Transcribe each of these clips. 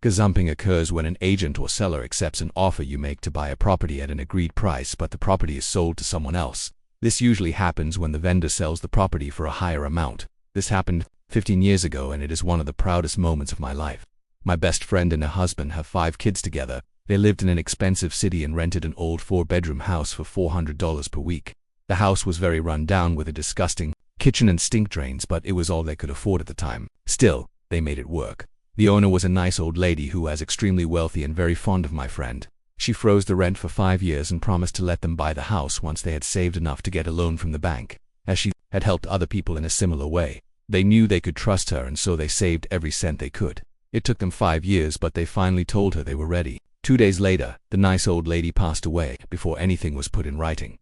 Gazumping occurs when an agent or seller accepts an offer you make to buy a property at an agreed price, but the property is sold to someone else. This usually happens when the vendor sells the property for a higher amount. This happened 15 years ago, and it is one of the proudest moments of my life. My best friend and her husband have 5 kids together. They lived in an expensive city and rented an old 4-bedroom house for $400 per week. The house was very run down with a disgusting kitchen and stink drains, but it was all they could afford at the time. Still, they made it work. The owner was a nice old lady who was extremely wealthy and very fond of my friend. She froze the rent for 5 years and promised to let them buy the house once they had saved enough to get a loan from the bank. As she had helped other people in a similar way, they knew they could trust her, and so they saved every cent they could. It took them 5 years, but they finally told her they were ready. 2 days later, the nice old lady passed away before anything was put in writing.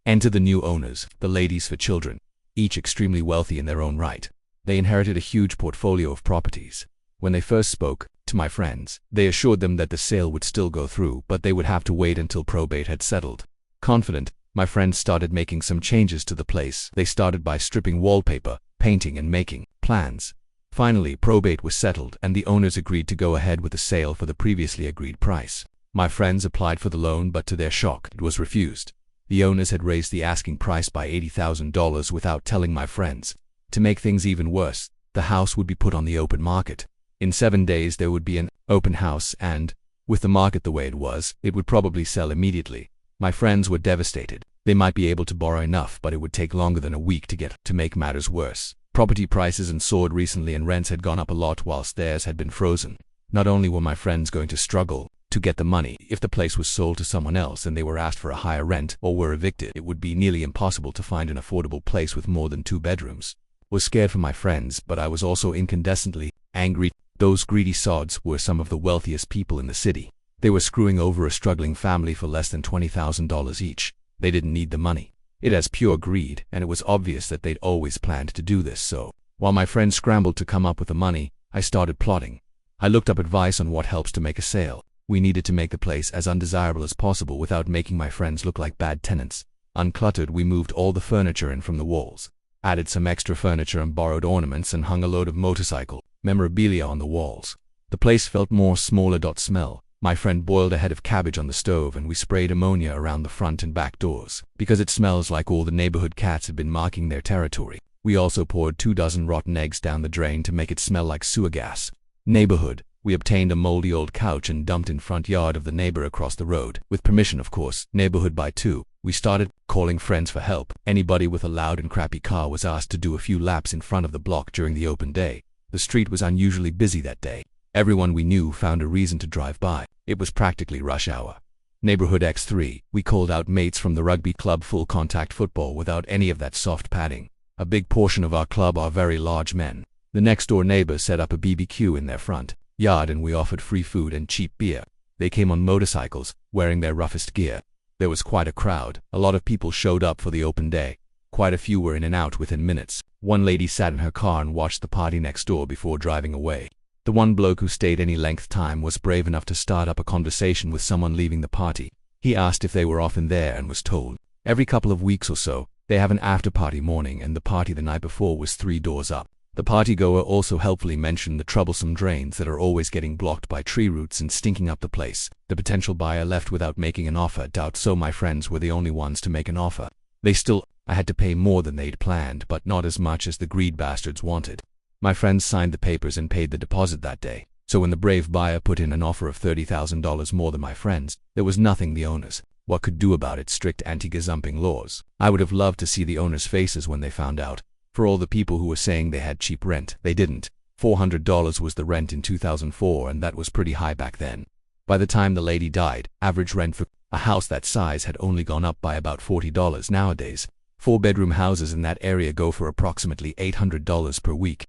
Enter the new owners, the ladies for children, each extremely wealthy in their own right. They inherited a huge portfolio of properties. When they first spoke to my friends, they assured them that the sale would still go through, but they would have to wait until probate had settled. Confident, my friends started making some changes to the place. They started by stripping wallpaper, painting, and making plans. Finally, probate was settled, and the owners agreed to go ahead with the sale for the previously agreed price. My friends applied for the loan, but to their shock, it was refused. The owners had raised the asking price by $80,000 without telling my friends. To make things even worse, the house would be put on the open market. In 7 days there would be an open house, and, with the market the way it was, it would probably sell immediately. My friends were devastated. They might be able to borrow enough, but it would take longer than a week to make matters worse. Property prices had soared recently, and rents had gone up a lot whilst theirs had been frozen. Not only were my friends going to struggle to get the money if the place was sold to someone else and they were asked for a higher rent or were evicted, it would be nearly impossible to find an affordable place with more than 2 bedrooms. I was scared for my friends, but I was also incandescently angry. Those greedy sods were some of the wealthiest people in the city. They were screwing over a struggling family for less than $20,000 each. They didn't need the money. It was pure greed, and it was obvious that they'd always planned to do this. So, while my friends scrambled to come up with the money, I started plotting. I looked up advice on what helps to make a sale. We needed to make the place as undesirable as possible without making my friends look like bad tenants. Uncluttered, we moved all the furniture in from the walls, added some extra furniture and borrowed ornaments, and hung a load of motorcycle memorabilia on the walls. The place felt more smaller. Smell. My friend boiled a head of cabbage on the stove, and we sprayed ammonia around the front and back doors, because it smells like all the neighborhood cats had been marking their territory. We also poured 24 rotten eggs down the drain to make it smell like sewer gas. Neighborhood. We obtained a moldy old couch and dumped in front yard of the neighbor across the road. With permission, of course. Neighborhood by 2. We started calling friends for help. Anybody with a loud and crappy car was asked to do a few laps in front of the block during the open day. The street was unusually busy that day. Everyone we knew found a reason to drive by. It was practically rush hour. Neighborhood X3. We called out mates from the rugby club, full contact football without any of that soft padding. A big portion of our club are very large men. The next door neighbors set up a BBQ in their front yard, and we offered free food and cheap beer. They came on motorcycles, wearing their roughest gear. There was quite a crowd. A lot of people showed up for the open day. Quite a few were in and out within minutes. One lady sat in her car and watched the party next door before driving away. The one bloke who stayed any length time was brave enough to start up a conversation with someone leaving the party. He asked if they were often there and was told every couple of weeks or so they have an after-party morning, and the party the night before was 3 doors up. The party-goer also helpfully mentioned the troublesome drains that are always getting blocked by tree roots and stinking up the place. The potential buyer left without making an offer. Doubt so. My friends were the only ones to make an offer. I had to pay more than they'd planned, but not as much as the greed bastards wanted. My friends signed the papers and paid the deposit that day. So when the brave buyer put in an offer of $30,000 more than my friends, there was nothing the owners could do about it. Strict anti-gazumping laws. I would have loved to see the owners' faces when they found out. For all the people who were saying they had cheap rent, they didn't. $400 was the rent in 2004, and that was pretty high back then. By the time the lady died, average rent for a house that size had only gone up by about $40 nowadays. 4-bedroom houses in that area go for approximately $800 per week.